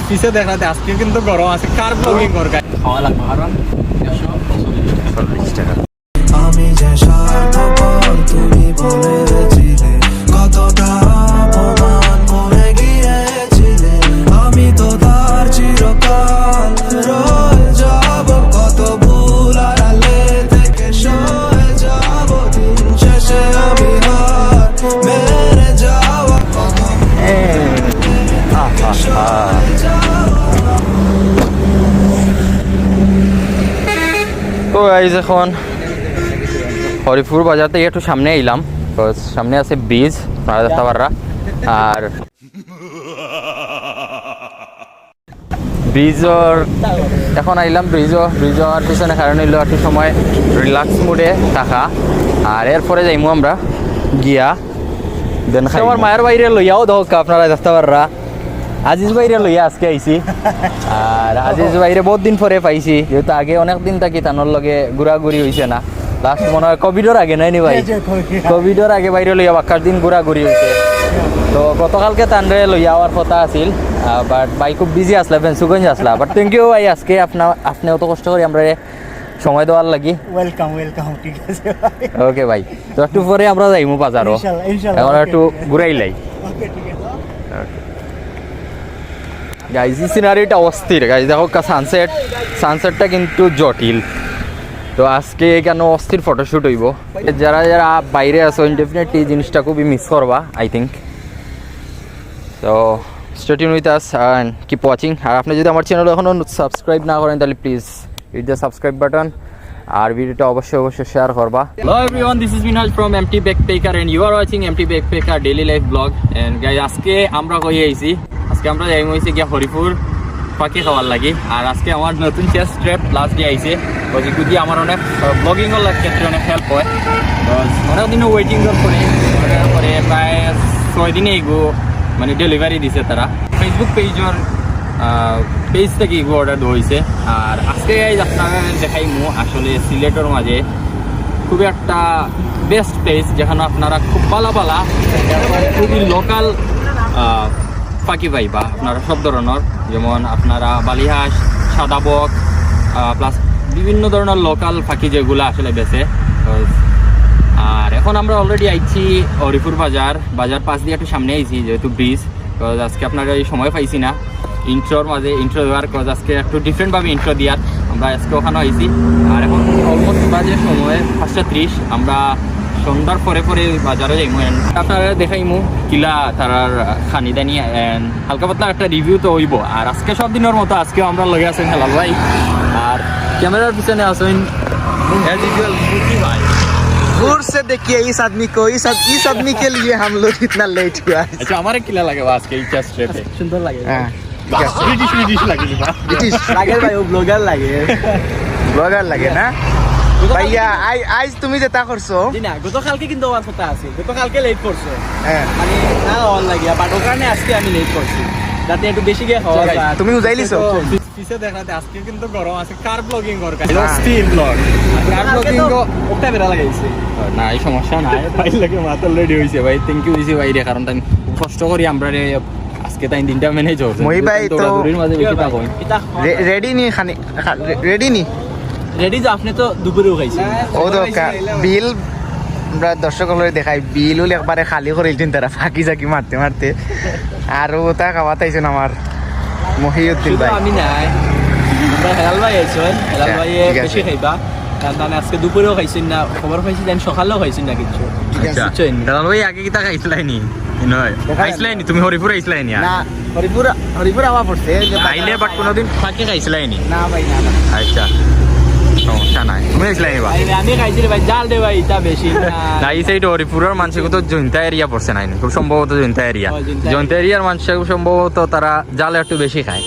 পিছে দেখাতে আজকে কিন্তু গরম আছে কার ব্লগিং করবে খাওয়া লাগবে কারণ 140 টাকা আমি যে স্বার্থপর তুমি বলেছিলে কতটা অপমান করে গিয়েছিলে আমি তো তার চিরকাল রয়ে যাব কত ভুল আড়ালে থেকে সয়ে যাব দিন শেষে আমি হার মেরে যাওয়া কত তো গাইস এখন হরিপুর বাজার থেকে একটু সামনে এলাম, সামনে আছে ব্রিজ রাস্তাবাররা, আর ব্রিজর এখন আইলাম ব্রিজ হওয়ার পিছনে কারণ হইলো একটু সময় রিল্যাক্স মুডে থাকা, আর এরপরে যাইমু আমরা গিয়া দেন আমার মায়ের বাইরে লইয়াও দোক আপনারা রাস্তাবাররা আজিজ বাইরে লইয়া আজকে আইছি। আর আজিজ বাইরে বহুত দিন পরে পাইছি, যেহেতু আগে অনেক দিন থাকি তানোর লগে ঘুরাঘুরি হয়েছে না, লাস্ট মনে হয় কোভিডের আগে নাই নি ভাই, কোভিডের আগে বাইরে লইয়া বাক্কার দিন ঘুরাঘুরি হয়েছে। তো গতকালকে তানরে লইয়া আওয়ার কথা আছিল, বাট ভাই খুব বিজি আসলা, বেঞ্চুগঞ্জ আসলা, বাট থ্যাংক ইউ ভাই আজকে আপনি অত কষ্ট করি আমরা সময় দেওয়ার লাগি। ওয়েলকাম ঠিক আছে ওকে ভাই, তো একটু পরে আমরা যাইমু বাজারও, এখন একটু ঘুরাইলাই। গাইজ এই সিনারিটা অস্থির গাইজ, দেখো সানসেটটা কিন্তু জটিল। তো আজকে কেন অস্থির ফটোশ্যুট হইব, যারা যারা বাইরে আছো ডেফিনেটলি জিনিসটা খুবই মিস করবা আই থিঙ্ক। তো stay tune with us and keep watching. আর আপনি যদি আমার চ্যানেল এখনও সাবস্ক্রাইব না করেন তাহলে please hit the subscribe button, আর ভিডিওটা অবশ্যই শেয়ার করবা। Hello everyone, this is Minhaj from MT Backpacker and you are watching MT Backpacker daily life vlog. And guys আজকে আমরা কই আইছি, আজকে আমরা যাই হইছে গিয়া হরিপুর পাখি খাওয়ার লাগি। আর আজকে আমার নতুন শেষ ট্রিপ লাস্ট ডে আইছে, যদি আমার অনেক ব্লগিং এর ক্ষেত্রে অনেক হেল্প হয়। অনেক দিনও ওয়েটিং করি, পরে প্রায় 6 দিনে এগো মানে ডেলিভারি দিছে তারা, ফেসবুক পেজ থেকে এগো অর্ডার দেওয়া হয়েছে। আর আজকে আপনারা দেখাইমু আসলে সিলেটের মাঝে খুবই একটা বেস্ট প্লেস, যেখানে আপনারা খুব পালা খুবই লোকাল পাখি পাইবা আপনারা সব ধরনের, যেমন আপনারা বালিহাঁস, সাদা বক প্লাস বিভিন্ন ধরনের লোকাল পাখি যেগুলো আসলে বেছে। আর এখন আমরা অলরেডি আইছি হরিপুর বাজার পাশ দিয়ে একটু সামনে আইছি, যেহেতু ব্রিজ, তো আজকে আপনারা এই সময় পাইছি না ইন্ট্রোর মাঝে ইন্ট্রো দেওয়ার, কজ আজকে একটু ডিফারেন্টভাবে ইন্ট্রো দিয়ার আমরা আজকে ওখানে আইছি। আর এখন অলমোস্ট বাজে সময় 5:30, আমরা সন্ধ্যার পরে বাজারে যাইমু, আপনারা দেখাইমু কিলা তারার খানি দানি অ্যান্ড হালকা পাতলা একটা রিভিউ তো হইব। আর আজকে সব দিনের মতো আজকেও আমরা লগে আছেন হেলাল ভাই, আর ক্যামেরার পিছনে আছেন एज यूजुअल बुकी भाई। दूर से देखिए इस आदमी को, इस आदमी के लिए हम लोग इतना लेट हुआ। अच्छा हमारे किला लगे आज के इस ट्रिप पे सुंदर लगे, ब्रिटिश लगे भाई, वो ब्लॉगर लगे ना ভাইয়া। আজ তুমি যেটা করছো না, গতকালকে কিন্তু আমার কথা আছে, গতকালকে লেট করছো মানে না অন লাগিয়া, বাট ওখানে আজকে আমি লেট করছি যাতে একটু বেশি গিয়ে খাওয়া যায়। তুমি উজাইলিছো পিছে দেখাতে আজকে কিন্তু গরম আছে কার ব্লগিং করবে, স্টিল ব্লগ কার ব্লগিং ওটা বেরা লাগাইছে না, এই সমস্যা নাই ভাই লাগে মাথা রেডি হইছে ভাই, থ্যাংক ইউ দিছি ভাই রে, কারণ তাই কষ্ট করি আমরা আজকে তাই দিনটা ম্যানেজ হচ্ছে। মই ভাই তো দৌড়াদৌড়ির মাঝে বেশি থাকো রেডি নি রেডি যে আপনি তো দুপুরেও খাইছেন। ও তো বিল আমরা দর্শকগুলো দেখাই, বিল হলে একবারে খালি করে দিন তারা ফাঁকি জাকি মারতে আর ওটা খাওয়াতে আইছেন আমার মহিউদ্দিন ভাই। আমি নাই, আমরা হেলাল ভাই আইছেন, হেলাল ভাই বেশি খাইবা, কারণ আজকে দুপুরেও খাইছেন না, খবর পাইছি দেন সকালেও খাইছেন না কিছু। হেলাল ভাই আগে কিতা খাইছিলাইনি নয় খাইছিলাইনি, তুমি হরিপুর আইছিলাইনি? না হরিপুর আওয়া পড়ছে আইলে, বাট কোনোদিন ফাঁকি খাইছিলাইনি? না ভাই না। আচ্ছা সমস্যা নাই, তুমি খাইছিলাইনি ভাই? আমি খাইছিলাম ভাই, জাল দে ভাই, তা বেশি না। এই সাইড হরিপুরের মানুষকে তো জৈন্তা এরিয়া পড়ছে নাই, খুব সম্ভবত জৈন্তা এরিয়ার মানুষ খুব সম্ভবত তারা জাল একটু বেশি খায়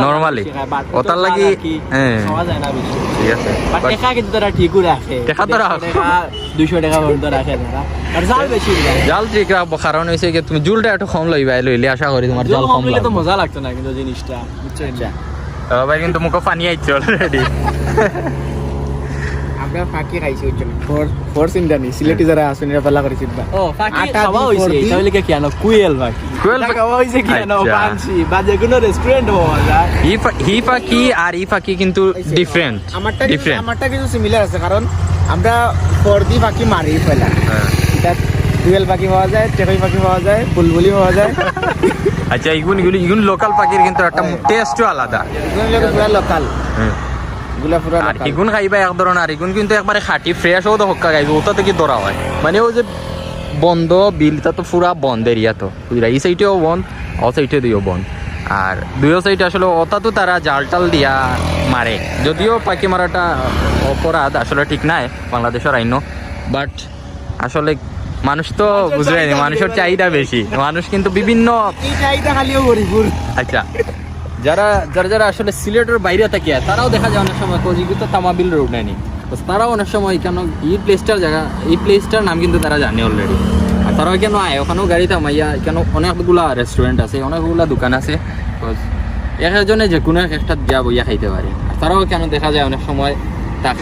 নরমালি, ওটার লাগি ঠিক আছে। টাকা কিন্তু তারা ঠিকই রাখে, টাকা তো রাখে 200 টাকা পর্যন্ত রাখে তারা, আর জাল বেশি জাল ঠিক রাখবো, কারণ হয়েছে কি তুমি জুলটা একটু কম লইলে আশা করি তোমার জাল কম লাগবে, তো মজা লাগতো না কিন্তু জিনিসটা, বুঝছেন? ভাই কিন্তু মুখে পানি আইছে অলরেডি। আমরা ফাঁকি খাইছি হচ্ছে না ফোর সিন্দানি সিলেটি যারা আসেন এরা পালা করেছি ও ফাঁকি খাওয়া হইছে তাহলে কি কেন কুয়েল ফাঁকি কুয়েল খাওয়া হইছে কেন আচ্ছা। পানসি বা যে কোনো রেস্টুরেন্ট হওয়া যায় হি ফাঁকি আর ই ফাঁকি কিন্তু ডিফারেন্ট আমারটা কিছু সিমিলার আছে কারণ আমরা ফোর দি ফাঁকি মারি ফেলা এটা কুয়েল পাখি পাওয়া যায় টেকই পাখি পাওয়া যায় বুলবুলি পাওয়া যায় আচ্ছা ইগুন লোকাল পাখির কিন্তু একটা টেস্টও আলাদা এগুলো পুরা লোকাল এগুলা পুরা আর লোকাল ইগুন খাইবা এক ধরনের আর ইগুন কিন্তু একবারে খাঁটি ফ্রেশ ও তো হক্কা খাইবে ওটা থেকে ধরা হয় মানে ও যে বন্ধ বিলটা তো পুরা বন্ধ এরিয়া তো বুঝলা এই সাইডেও বন্ধ ও সাইডে দিয়েও বন্ধ আর দুইও সাইডে আসলে ওটা তো তারা জাল টাল দিয়া মারে যদিও পাখি মারাটা অপরাধ আসলে ঠিক নাই বাংলাদেশের আইনও বাট আসলে মানুষ তো বুঝবে মানুষের চাহিদা বেশি মানুষ কিন্তু বিভিন্ন এই চাইটা খালিও গরিবুর আচ্ছা যারা যারা যারা আসলে সিলেটের বাইরে থাকে তারাও দেখা যায় অনেক সময় কোজিগু তো তামাবিল রোড নেয়নি তো তারাও অনেক সময় কেন এই প্লেসটার জায়গা এই প্লেসটার নাম কিন্তু তারা জানে অলরেডি আর তারাও কেন আয় ওখানেও গাড়ি থামাইয়া কেন অনেকগুলা রেস্টুরেন্ট আছে অনেকগুলা দোকান আছে একজনে যে কোনো একটা দিয়া বইয়া খাইতে পারে আর তারাও কেন দেখা যায় অনেক সময়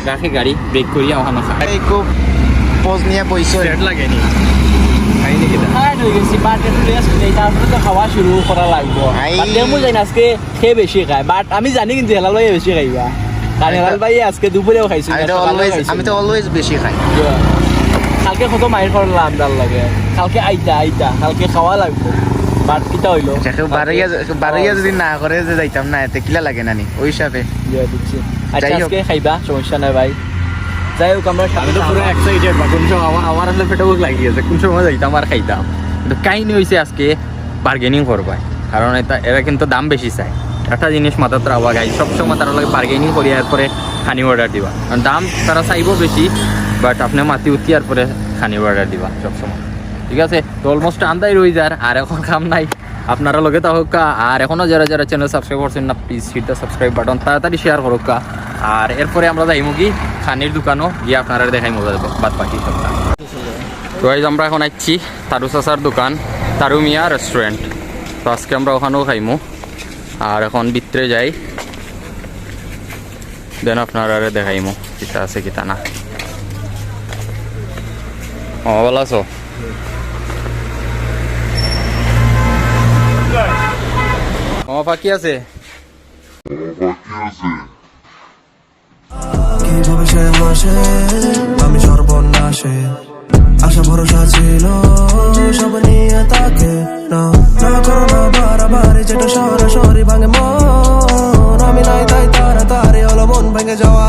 রাখে গাড়ি ব্রেক করিয়া ওখানে খায় এই খুব পোজ নিয়ে বইছো লাগেনি হ্যাঁ হয়ে গেছি বাট একটু রেস্ট নেই তারপরে তো খাওয়া শুরু করা লাগবো বাট দেমু যাই না আজকে খেয়ে বেশি খায় বাট আমি জানি কিন্তু হেলাল ভাই বেশি খাইবা কারণ হেলাল ভাই আজকে দুপুরেও খাইছি আমি তো অলওয়েজ বেশি খাই কালকে কত মাইর করলাম তার লাগে কালকে আইতা কালকে খাওয়া লাগবে বাট কিটা হইলো বারইয়া যদি না করে যে যাইতাম না এতে কিলা লাগে নানি ওই হিসাবে দিচ্ছি আচ্ছা যাই হোক। আজকে খাইবা সমস্যা নাই ভাই যাই হোক আমরা আমি তো পুরো এক্সাইটেড বা কোন সময় আমার আসলে পেটে বুক লাগিয়েছে কোন সময় যাইতাম আর খাইতাম কিন্তু কাহিনী হয়েছে আজকে বার্গেনিং করবাই কারণ এরা কিন্তু দাম বেশি চায় একটা জিনিস মাথাতে রাখবা গাই সবসময় তারা লাগে বার্গেনিং করি এরপরে খানি অর্ডার দিবা কারণ দাম তারা চাইব বেশি বাট আপনি মাতি উঠি আর পরে খানি অর্ডার দিবা সবসময় ঠিক আছে তো অলমোস্ট আন্দাই রয়ে যার আর এখন কাম নাই আপনারা লগে তা হোক আর এখনও যারা যারা চ্যানেল সাবস্ক্রাইব করছেন না please hit the subscribe button তাড়াতাড়ি শেয়ার করুক আর এরপরে আমরা যাইমু কি খানির দোকানও গিয়ে আপনারা দেখাই মজা বাদ বাকি সবটা তো এই আমরা এখন আসছি তারু চাচার দোকান তারু মিয়া রেস্টুরেন্ট তো আজকে আমরা ওখানেও খাইমু আর এখন ভিতরে যাই দেন আপনারা দেখাইমু কিতা আছে কিতা না ও ভালো আছো ও ফাঁকি আছে কিভাবে সে হাসে আমি সর্বনাশে আশা ভরসা ছিল সব নিয়ে তাকে না না করো না বাড়াবাড়ি যেটা সরাসরি ভাঙে মন আমি নাই তাই তাড়াতাড়ি হলো মন ভেঙে যাওয়া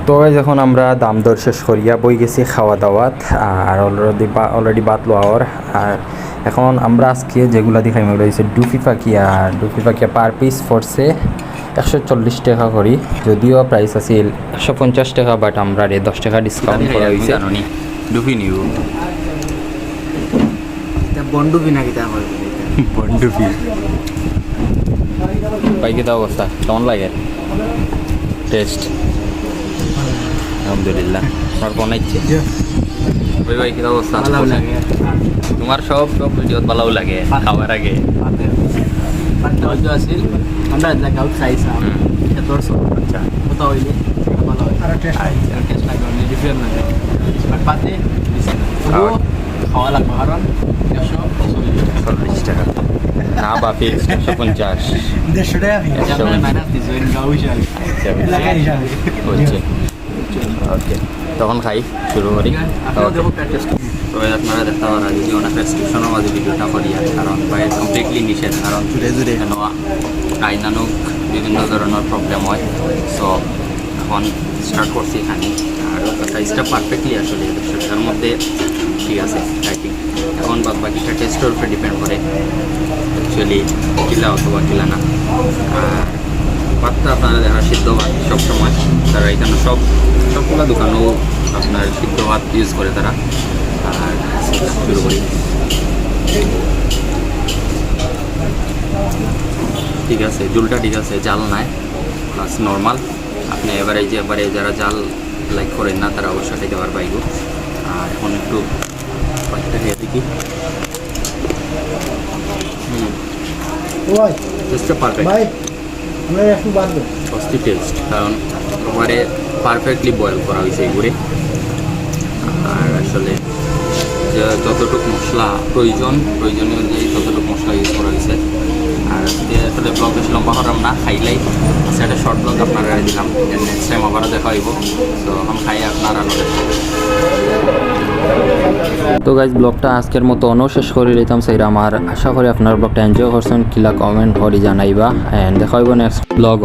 তো যখন আমরা দাম দর শেষ করিয়া বই গেছি খাওয়া দাওয়াত আর অলরেডি বাত লোয়ার আর এখন আমরা আজকে যেগুলা দেখাই ওগুলো হচ্ছে ডুফি পাখিয়া পার পিস পড়ছে 140 টাকা করি যদিও প্রাইস আছে 150 টাকা বাট আমরা 10 টাকা ডিসকাউন্ট করা হয়েছে ডুফি নিব বন্ডুবি না কিতা আমার বন্ডুফি পাইকে দাও অবস্থা কেমন লাগে টেস্ট আলহামদুলিল্লাহ আমার বানাইছে ওই ভাই কি অবস্থা ভালো লাগে তোমার সব ভিডিও ভালো লাগে খাওয়ার আগে বাট আছিল আমরা লাগাও খাইছা এটা দর্শক আচ্ছা কত হইলে ভালো হয় আর টেস্ট লাগে অনেক ডিফারেন্ট লাগে বাট পাতে খাওয়া লাগবে কারণ 140 টাকা না বাপি 150 মাইনাস দিছো গাও হিসাবে হচ্ছে ওকে তখন খাই শুরু করি তবে আপনারা দেখতে পারা যদি ওনার প্রেসক্রিপশনের মাঝে ভিডিওটা করিয়া কারণ বাইরে কমপ্লিটলি নিষেধ কারণ জুড়ে কেন আইনানুক বিভিন্ন ধরনের প্রবলেম হয় সো এখন স্টার্ট করছি এখানে আর সাইজটা পারফেক্টলি আসলে 100 টাকার মধ্যে ঠিক আছে আই থিঙ্ক এখন বাকিটা টেস্টের উপরে ডিপেন্ড করে অ্যাকচুয়ালি কিলা অথবা কিলা না আর ভাতটা আপনারা যারা সিদ্ধ ভাত সবসময় তারা এখানে সবগুলো দোকানেও আপনার সিদ্ধ ভাত ইউজ করে তারা আর শুরু করি ঠিক আছে ঝুলটা ঠিক আছে জাল নাই প্লাস নর্মাল আপনি এবারে যারা জাল লাইক করেন না তারা অবশ্যই খেতে পারবে এগুলো আর এখন একটু ভাতটা খেয়ে দেখি টেস্টটা পারফেক্ট অস্থির টেস্ট, কারণ একেবারে পারফেক্টলি বয়েল করা হয়েছে এগুলো। আর আসলে যতটুকু মশলা প্রয়োজনীয় অনুযায়ী ততটুকু মশলা ইউজ করা হয়েছে। আর আজকে আসলে ব্লগ বেশি লম্বা করলাম না, খাইলাই সেটা শর্ট ব্লগ আপনারা দিলাম। নেক্সট টাইম আবারও দেখা হইব। তো এখন খাই আপনারা আমাদের। তো গাইজ ব্লগটা আজকের মতো অন্য শেষ করে দিতাম সেইরা। আমার আশা করি আপনার ব্লগটা এনজয় করছেন, কিলা কমেন্ট করে জানাইবা। এন্ড দেখা হইব নেক্সট ব্লগ।